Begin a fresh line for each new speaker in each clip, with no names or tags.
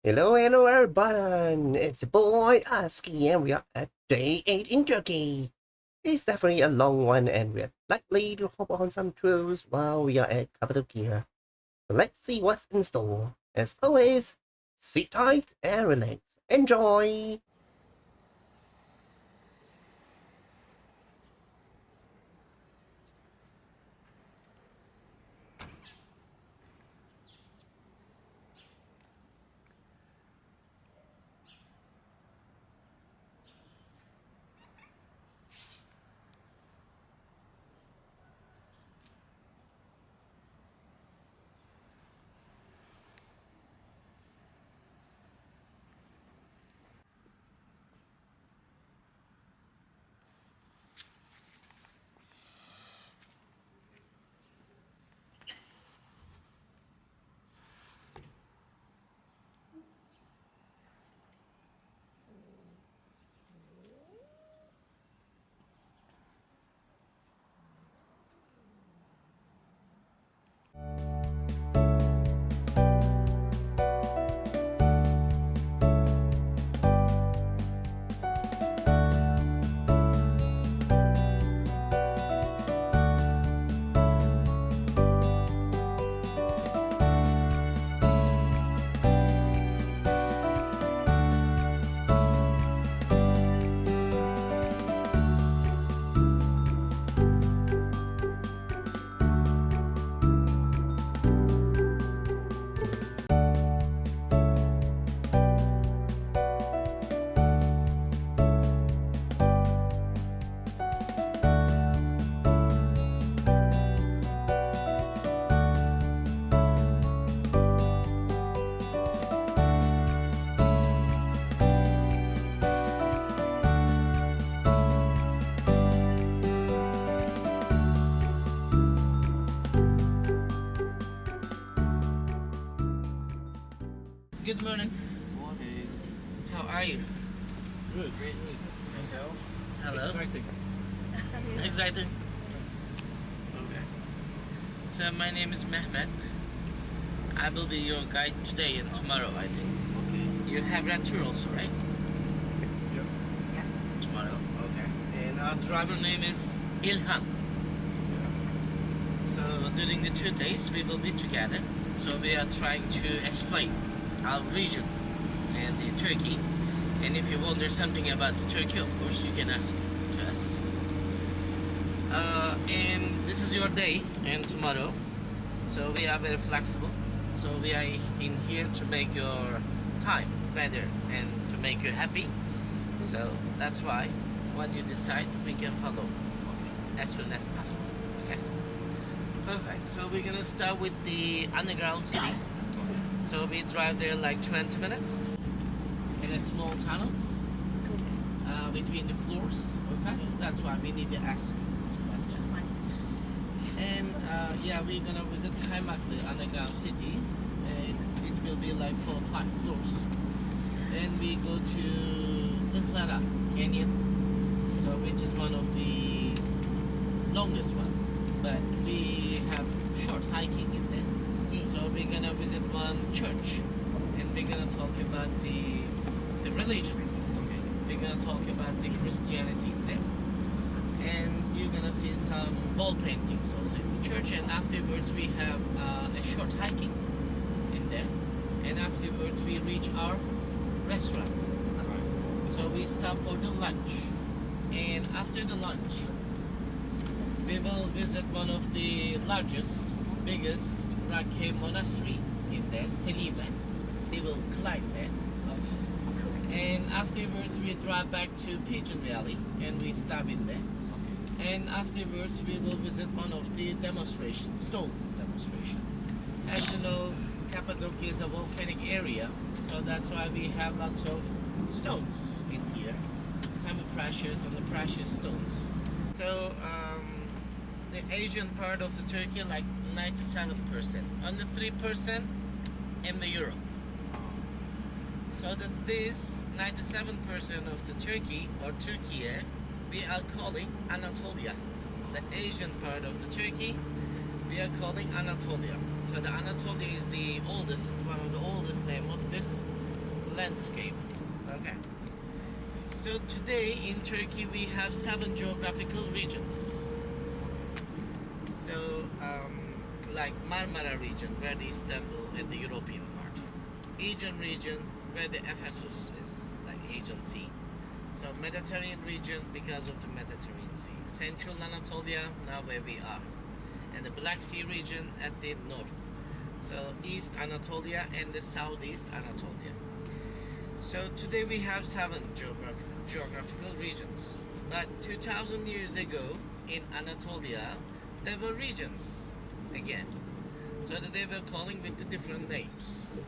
Hello everybody. It's your boy Asky, and we are at day 8 in Turkey. It's definitely a long one, and we're likely to hop on some tours while we are at Cappdocia. So let's see what's in store. As always, sit tight and relax. Enjoy!
Good morning.
Morning.
How are you?
Good. Great. Yourself?
Hello.
Exciting.
Excited? Okay. So my name is Mehmet. I will be your guide today and tomorrow, I think.
Okay.
You have that tour also, right?
Yep.
Tomorrow. Okay. And our driver name is Ilhan. So during the 2 days we will be together. So we are trying to explain our region and the Turkey. And if you wonder something about the Turkey, of course you can ask to us. And this is your day and tomorrow. So we are very flexible. So we are in here to make your time better and to make you happy. So that's why what you decide we can follow as soon as possible. Okay. Perfect. So we're gonna start with the underground city. So we drive there like 20 minutes in a small tunnels between the floors. Okay, that's why we need to ask this question. And yeah, we're gonna visit Kaymaklı underground city. It will be like 4 or 5 floors. Then we go to Ihlara Canyon, so which is one of the longest one, but we have short hiking in there. So we're gonna visit one church, and we're gonna talk about the religion. Okay. We're gonna talk about the Christianity in there, and you're gonna see some wall paintings also in the church. And afterwards we have a short hiking in there, and afterwards we reach our restaurant. So we stop for the lunch, and after the lunch we will visit one of the largest, biggest rock cave monastery in there, Selime. We will climb there. And afterwards we drive back to Pigeon Valley and we stop in there. And afterwards we will visit one of the stone demonstration. As you know, Cappadocia is a volcanic area, so that's why we have lots of stones in here, semi-precious and the precious stones. So the Asian part of the Turkey, like 97%, only 3% in the Europe. So that this 97% of the Turkey or Türkiye, we are calling Anatolia. The Asian part of the Turkey, we are calling Anatolia. So the Anatolia is the oldest, one of the oldest name of this landscape. Okay. So today in Turkey we have 7 geographical regions. So like Marmara region where the Istanbul and the European part. Aegean region where the Ephesus is, like Aegean Sea. So Mediterranean region because of the Mediterranean Sea. Central Anatolia, now where we are. And the Black Sea region at the north. So East Anatolia and the Southeast Anatolia. So today we have 7 geographical regions. But 2000 years ago in Anatolia there were regions again. So that they were calling with the different names.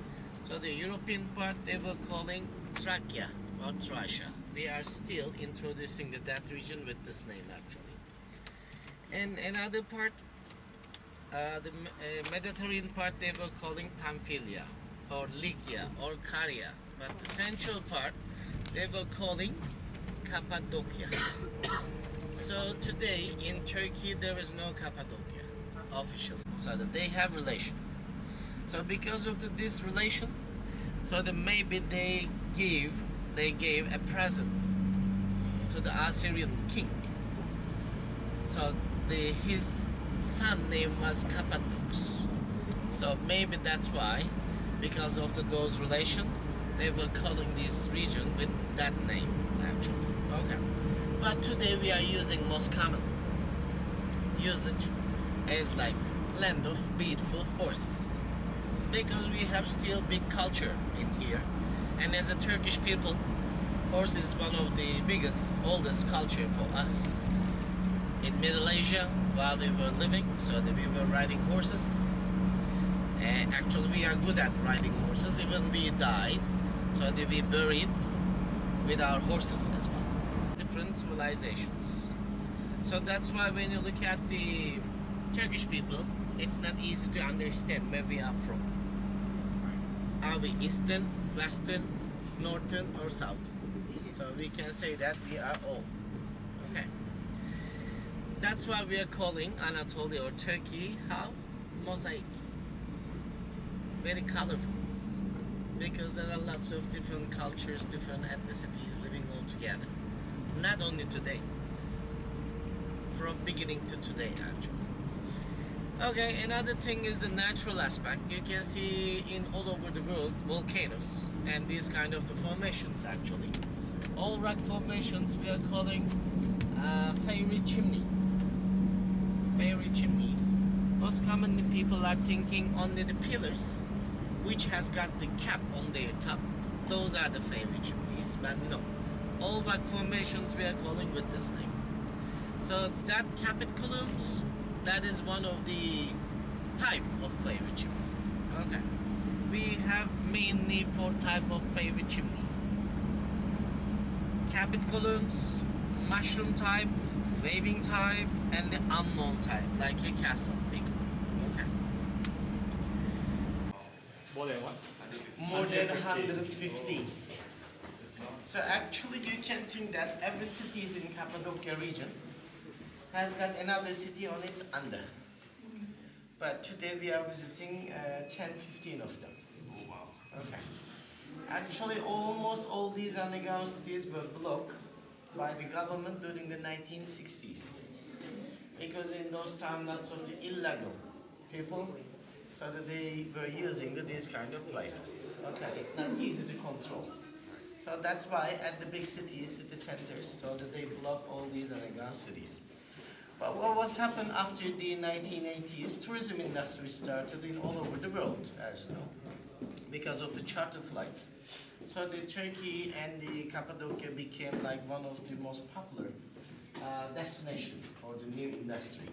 So the European part they were calling Thracia or Thracia. We are still introducing that region with this name actually. And another part, the Mediterranean part they were calling Pamphylia or Lycia or Caria. But the central part they were calling Cappadocia. So today in Turkey there is no Cappadocia official. So that they have relation. So because of this relation, so that maybe they gave a present to the Assyrian king. So his son name was Cappadox. So maybe that's why, because of those relation, they were calling this region with that name actually. Okay. But today we are using most common usage as like land of beautiful horses. Because we have still big culture in here. And as a Turkish people, horse is one of the biggest, oldest culture for us. In Middle Asia, while we were living, so that we were riding horses. And actually we are good at riding horses, even we died, so that we buried with our horses as well. Different civilizations. So that's why when you look at the Turkish people, it's not easy to understand where we are from. Are we Eastern, Western, Northern or South? So we can say that we are all. Okay. That's why we are calling Anatolia or Turkey how? Mosaic. Very colorful. Because there are lots of different cultures, different ethnicities living all together. Not only today. From beginning to today actually. Okay, another thing is the natural aspect. You can see in all over the world volcanoes and these kind of the formations actually. All rock formations we are calling fiery chimney. Fiery chimneys. Most commonly people are thinking only the pillars which has got the cap on their top. Those are the fiery chimneys, but no. All rock formations we are calling with this name. So that capped columns, that is one of the type of fiery chimney. Okay. We have mainly 4 type of fiery chimneys. Capped columns, mushroom type, waving type, and the unknown type, like a castle big one. Okay.
More than what?
More than 150. So actually you can think that every city is in Cappadocia region has got another city on its under. But today we are visiting 10-15 of them.
Oh wow.
Okay. Actually almost all these underground cities were blocked by the government during the 1960s. Because in those times lots of the illegal people, so that they were using these kind of places. Okay, it's not easy to control. So that's why at the big cities, city centers, so that they block all these underground cities. But what was happened after the 1980s, tourism industry started in all over the world, as you know, because of the charter flights. So the Turkey and the Cappadocia became like one of the most popular destination for the new industry.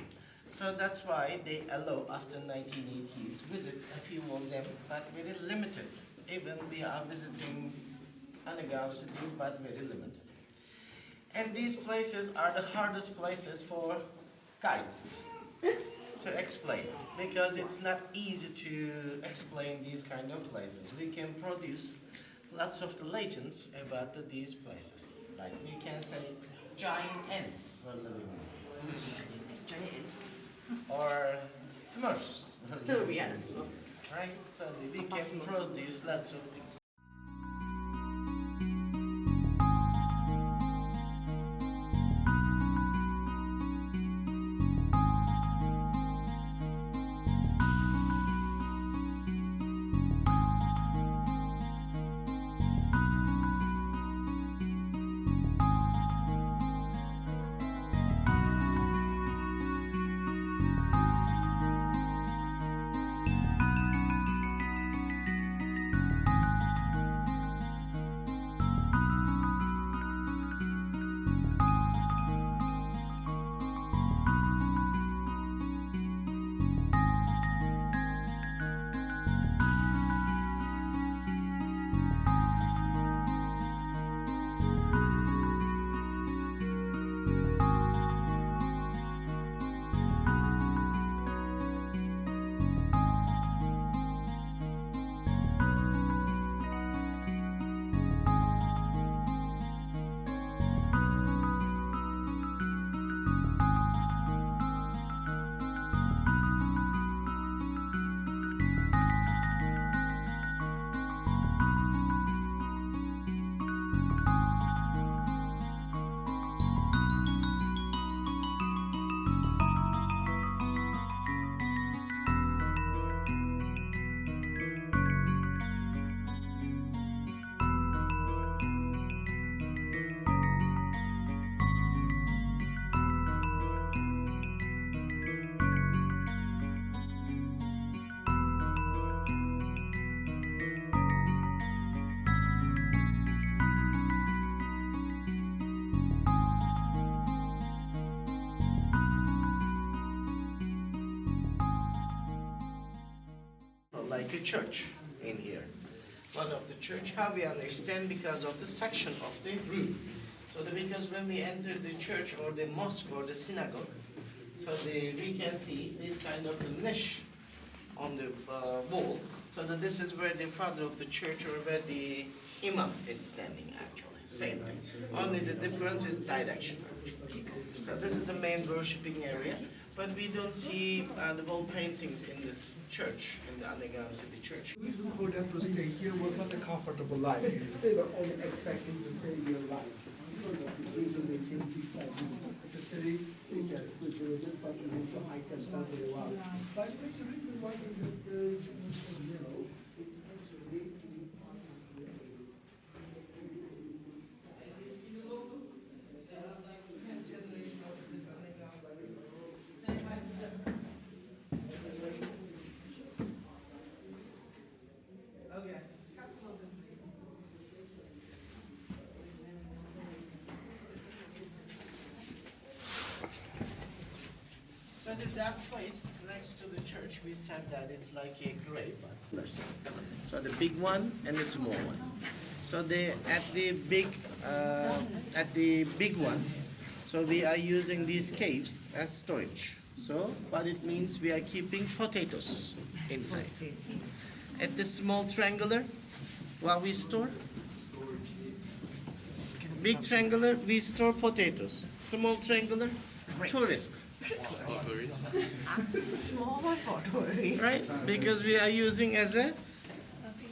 So that's why they allow after 1980s visit a few of them, but very limited. Even we are visiting underground cities, but very limited. And these places are the hardest places for guides to explain, because it's not easy to explain these kind of places. We can produce lots of the legends about these places. Like we can say giant ants were living in.
Giant ants.
Or Smurfs were
Oh,
living
yes.
in. Right? So we can produce lots of things. like a church in here. One of the church, how we understand because of the section of the roof. So because when we enter the church or the mosque or the synagogue, so we can see this kind of a niche on the wall. So that this is where the father of the church or where the imam is standing actually. Same thing. Only the difference is direction. So this is the main worshipping area. But we don't see the wall paintings in this church, in the underground city church.
The reason for them to stay here was not a comfortable life. They were only expecting to save their life. Because of this reason, they came to decide it was not necessary. They can split a little bit, but they need to hike themselves very well. But the reason why they did the yellow is actually
Okay. So that place next to the church, we said that it's like a grave. So the big one and the small one. So at the big one, so we are using these caves as storage. So what it means, we are keeping potatoes inside. At the small triangular, what we store? Big triangular, we store potatoes. Small triangular, tourist.
Small one for tourists.
Right? Because we are using as a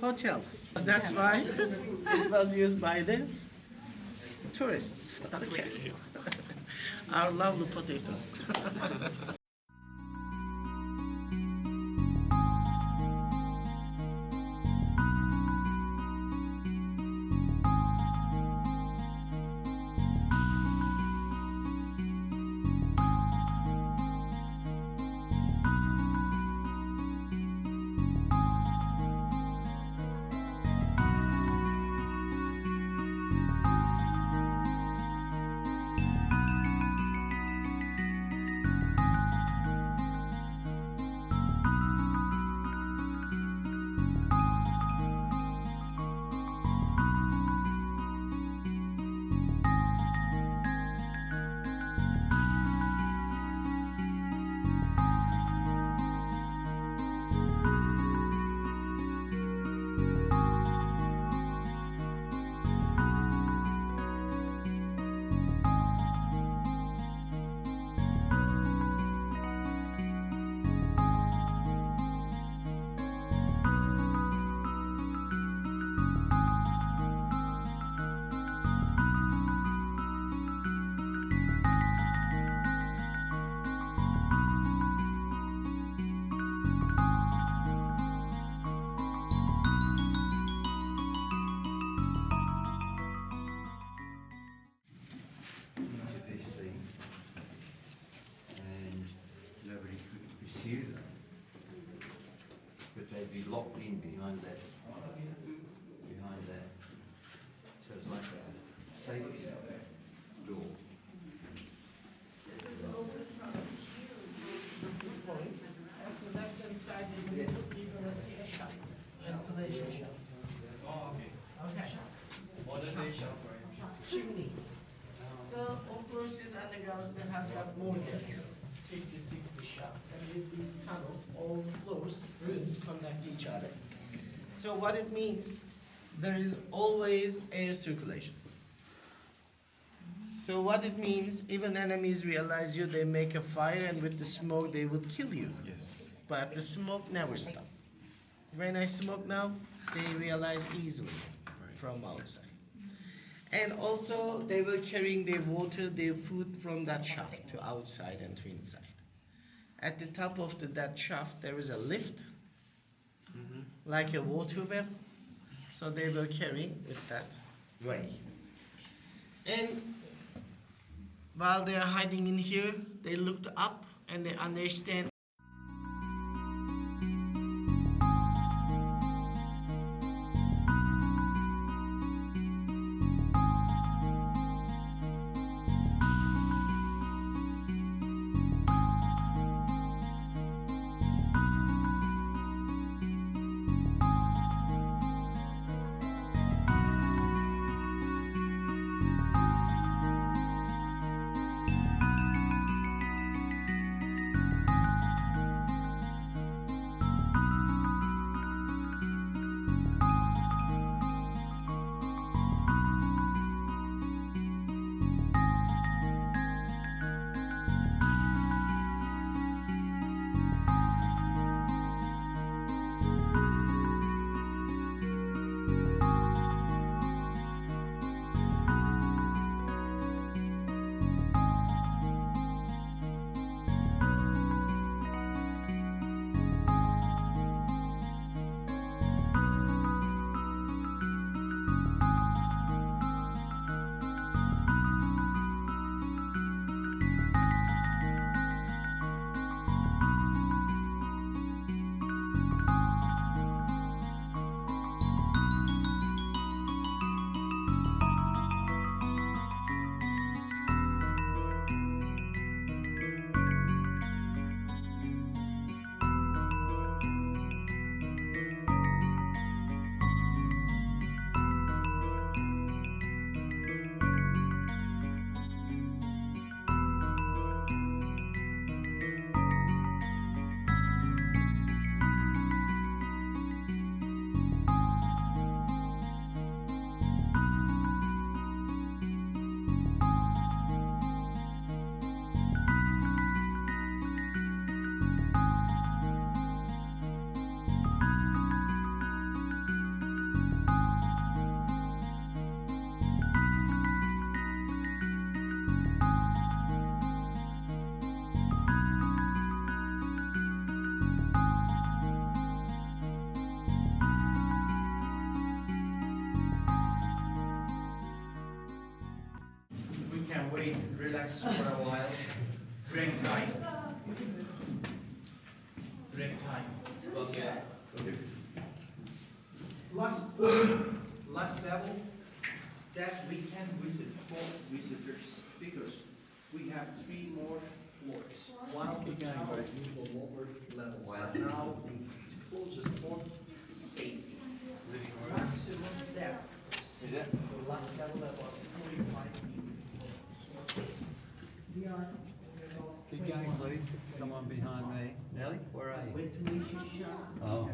hotels. That's why it was used by the tourists. Okay. Our lovely potatoes.
and nobody could pursue them. But they'd be locked in behind that. So it's like a safety door.
Chimney. So of course this underground that has got more than 50, 60 shops, and with these tunnels, all floors, rooms connect each other. So what it means, there is always air circulation. So what it means, even enemies realize you, they make a fire, and with the smoke they would kill you.
Yes.
But the smoke never stops. When I smoke now, they realize easily from outside. And also, they were carrying their water, their food from that shaft to outside and to inside. At the top of that shaft, there is a lift, like a water well. So they were carrying it that way. And while they are hiding in here, they looked up and they understand.
relax for a while. Break time. Break time. Okay. Last level that we can visit for visitors because we have 3 more floors. One of the towers for lower levels. But now it's closed for safety. Maximum depth.
Is it?
The last level about 45 meters. We are
Keep going, please. Someone behind me. Nelly, where are you?
ventilation shot.
Oh.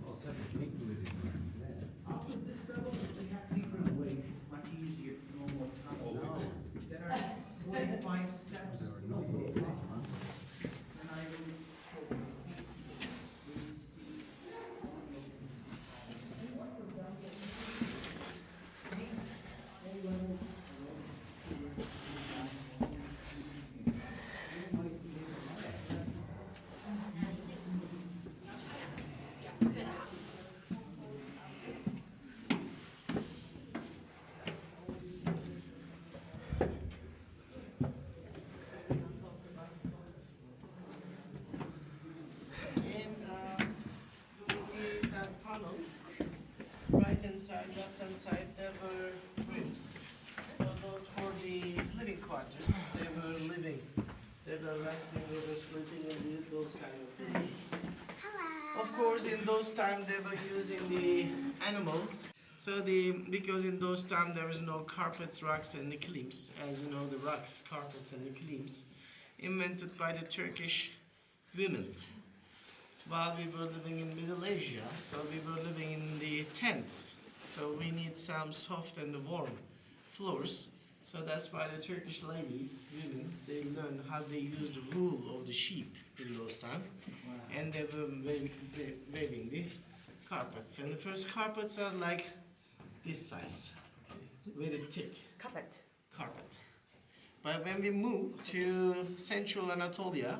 Also, the big living room there.
After this level, we have different way, much easier, no more trouble. There are 25 steps.
There are not those
And
ones, huh?
I will show you. We see.
And in that tunnel, right hand side, left hand side, there were rooms. So those for the living quarters, they were living. They were resting, they were sleeping in those kind of rooms. Of course, in those times they were using the animals. So because in those times there was no carpets, rugs, and the kilims. As you know, the rugs, carpets, and the kilims, invented by the Turkish women. While we were living in Middle Asia, so we were living in the tents. So we need some soft and warm floors. So that's why the Turkish ladies, women, they learned how they used the wool of the sheep in those times. And they were waving the carpets. And the first carpets are like this size, very thick
Carpet.
carpet. But when we moved to Central Anatolia,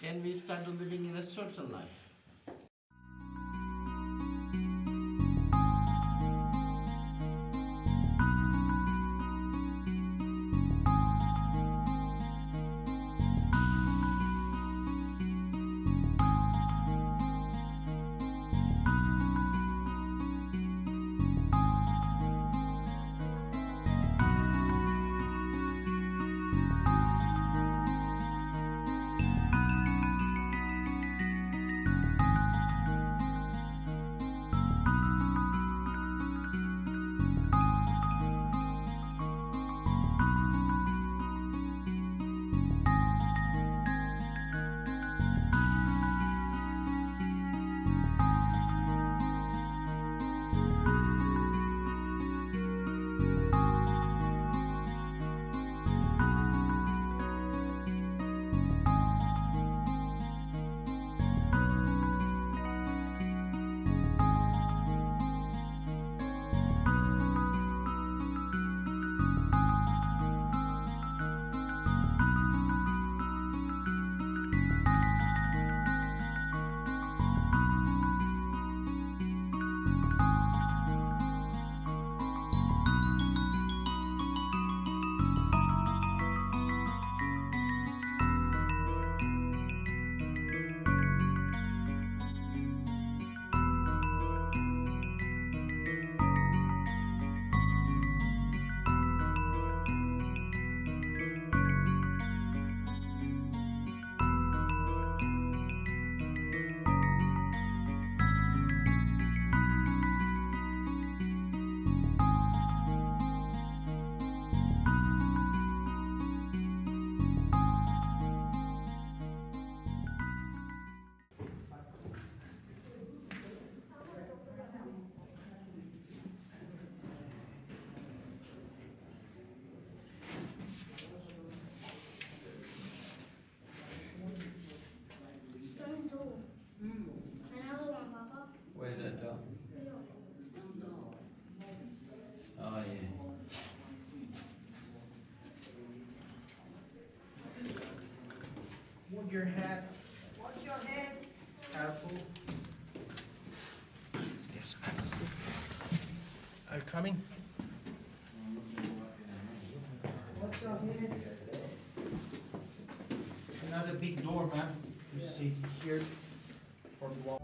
and we started living in a certain life.
Where's that dog? Oh, yeah.
Hold your head.
Watch your heads.
Careful.
Yes, ma'am.
coming. Another big door, man. You see here for the wall.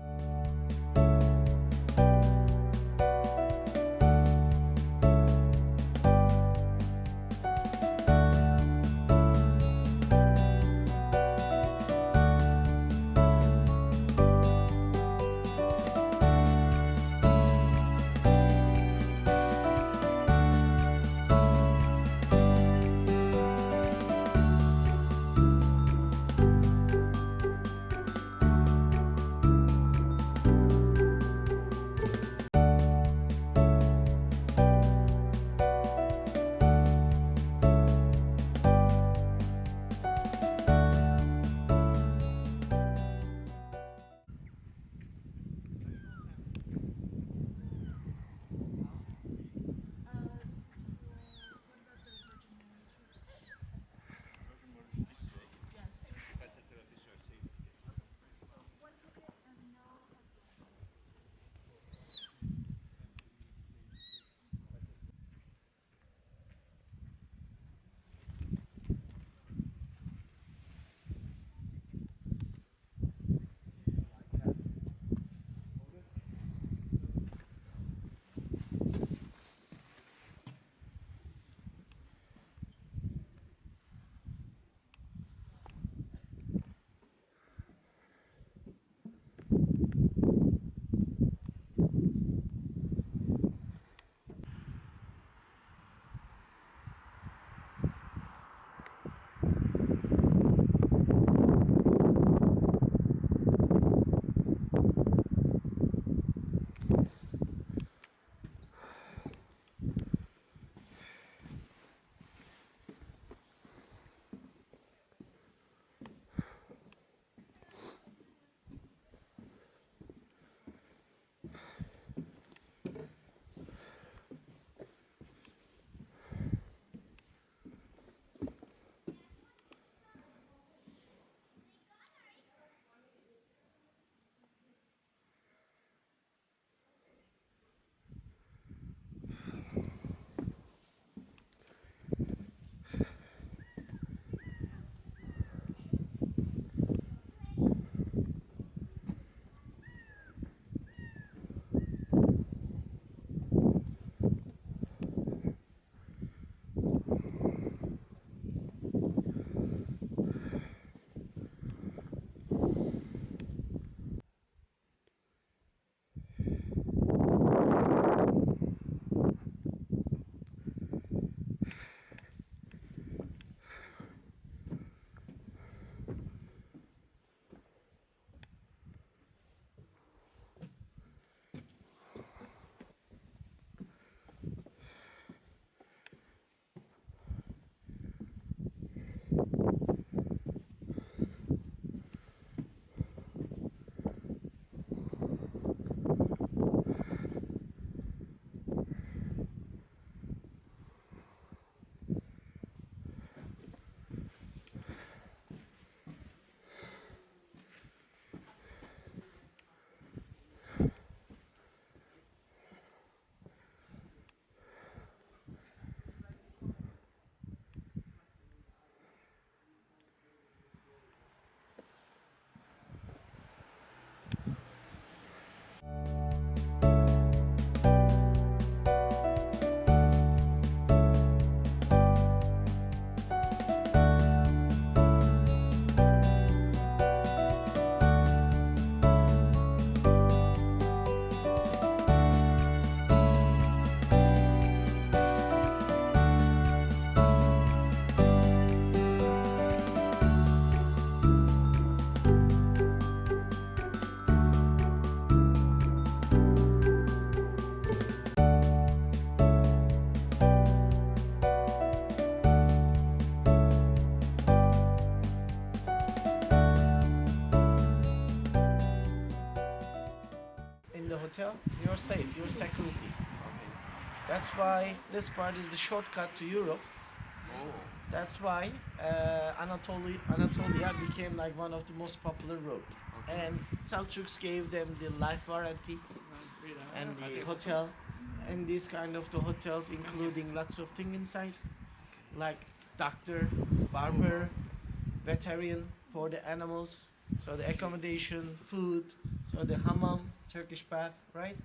hotel, you're safe, you're security.
Okay.
That's why this part is the shortcut to Europe.
Oh.
That's why Anatolia became like one of the most popular road.
Okay.
And Selçuks gave them the life warranty and the hotel
And these kind of the hotels including lots of things inside, like doctor, barber, veterinarian for the animals. So the accommodation, food, so the hammam, Turkish bath, right?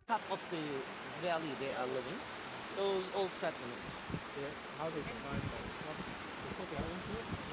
Top of the valley they are living. Those old settlements.
Yeah, how they survive that. They put their own food.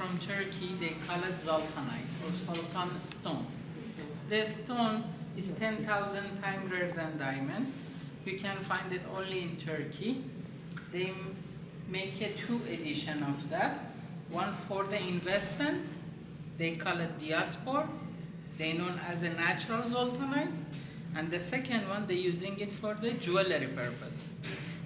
from Turkey, they call it zoltanite or sultan stone. The stone is 10,000 times rarer than diamond. You can find it only in Turkey. They make a 2 edition of that. One for the investment, they call it diaspora. They known as a natural zoltanite. And the second one, they're using it for the jewelry purpose.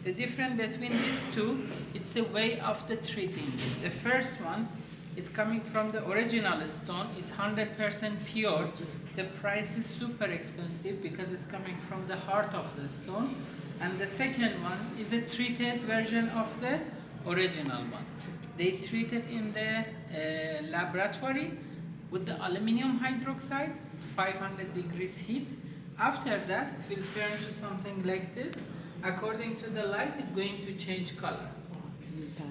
The difference between these two, it's a way of the treating it. The first one, it's coming from the original stone, is 100% pure. The price is super expensive because it's coming from the heart of the stone. And the second one is a treated version of the original one. They treat it in the laboratory with the aluminum hydroxide, 500 degrees heat. After that, it will turn to something like this. According to the light, it's going to change color.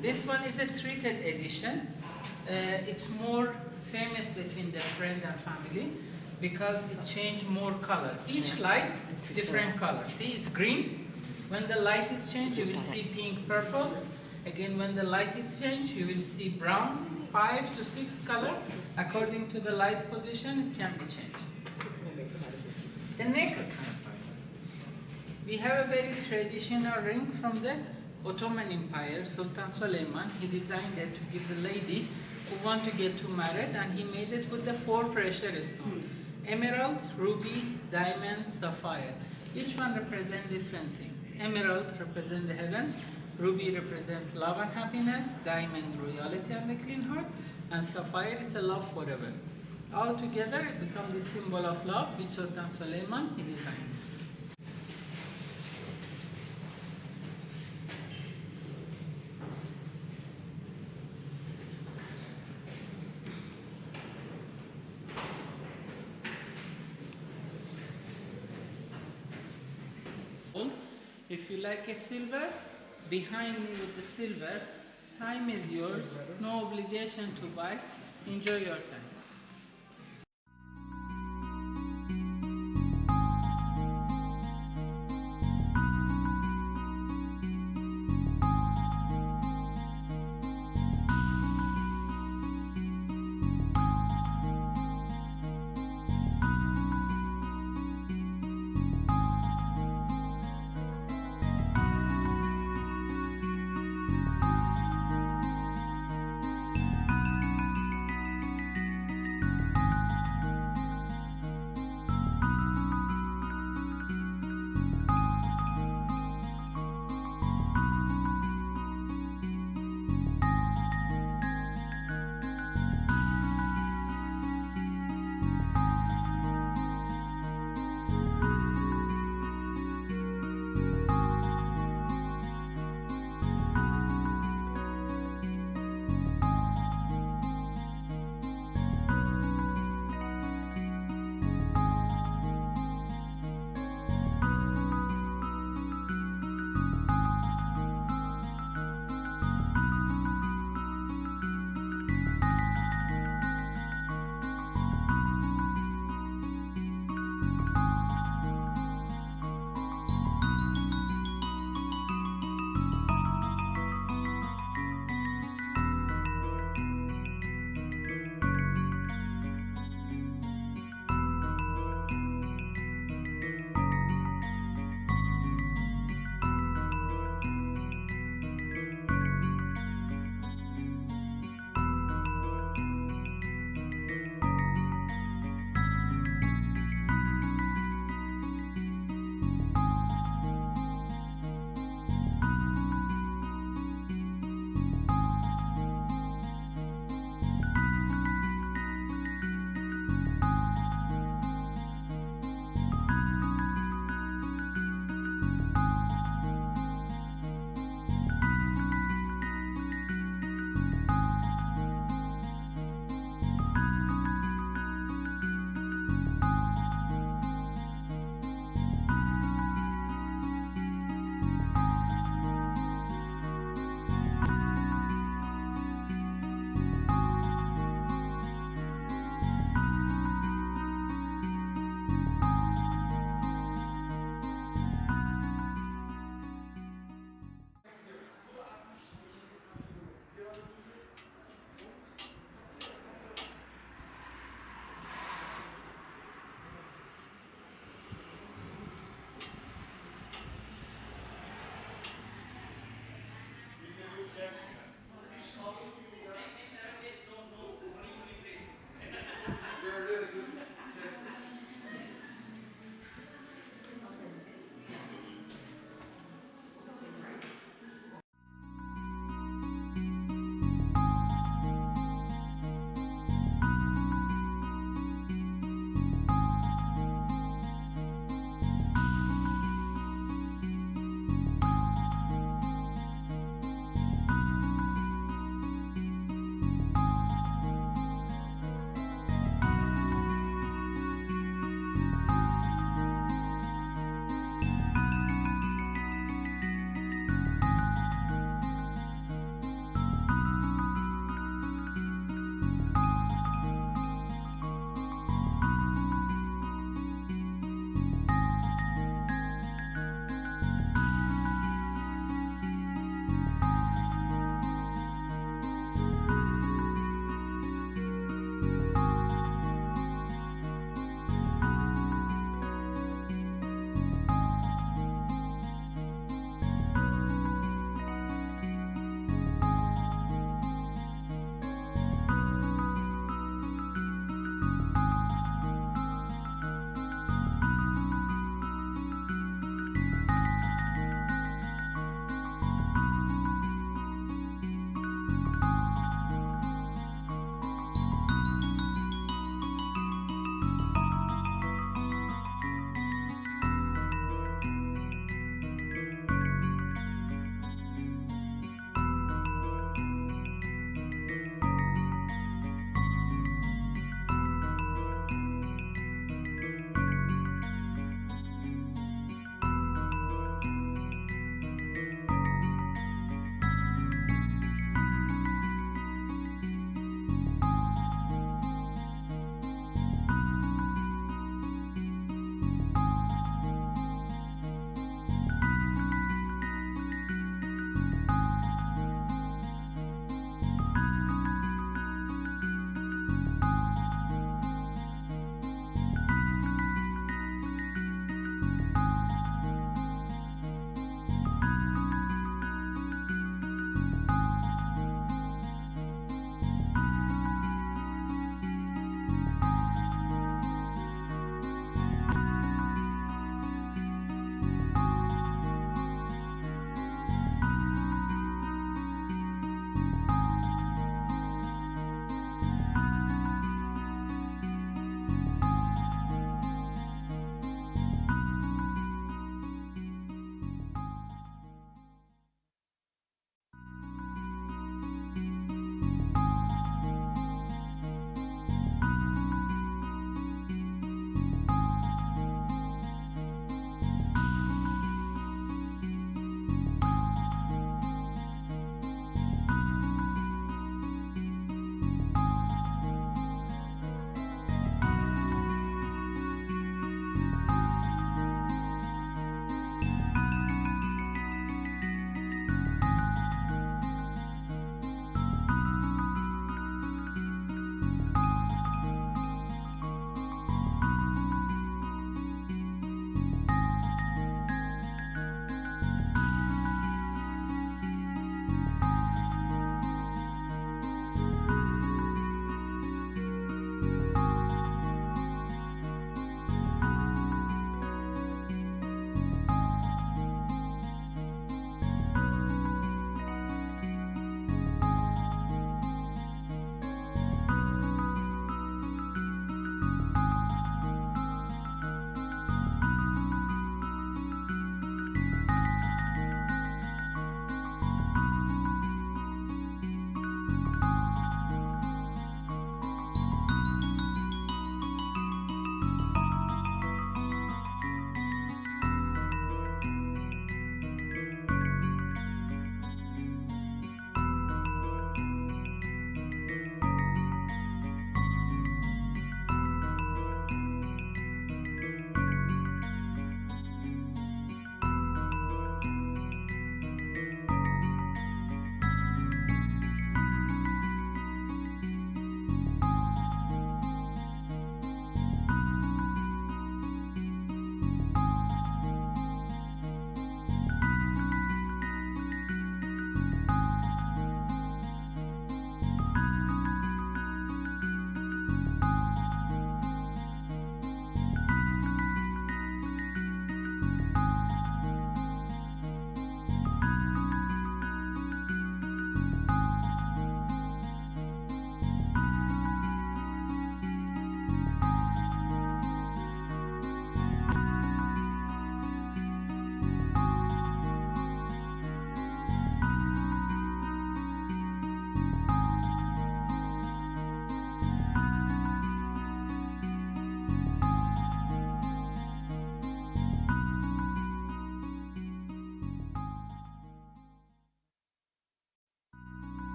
This one is a treated edition. It's more famous between the friend and family because it change more color. Each light, different color. See, it's green. When the light is changed, you will see pink, purple. Again, when the light is changed, you will see brown, 5 to 6 color. According to the light position, it can be changed. The next, we have a very traditional ring from the Ottoman Empire. Sultan Suleiman, he designed it to give the lady who want to get married, and he made it with the 4 precious stones: emerald, ruby, diamond, sapphire. Each one represents different thing. Emerald represents the heaven, ruby represents love and happiness, diamond royalty and the clean heart, and sapphire is a love forever. All together it becomes the symbol of love which Sultan Suleiman he designed. If you like a silver, behind me with the silver, time is yours, no obligation to buy, enjoy your time.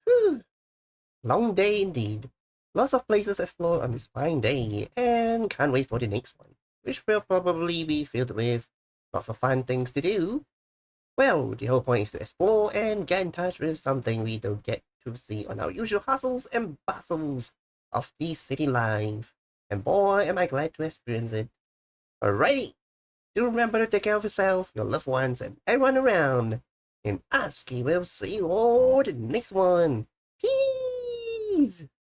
Whew. Long day indeed. Lots of places explored on this fine day, and can't wait for the next one, which will probably be filled with lots of fun things to do. Well, the whole point is to explore and get in touch with something we don't get to see on our usual hustles and bustles of the city life. And boy, am I glad to experience it. Alrighty, do remember to take care of yourself, your loved ones, and everyone around. And Asky will see you all the next one. Peace!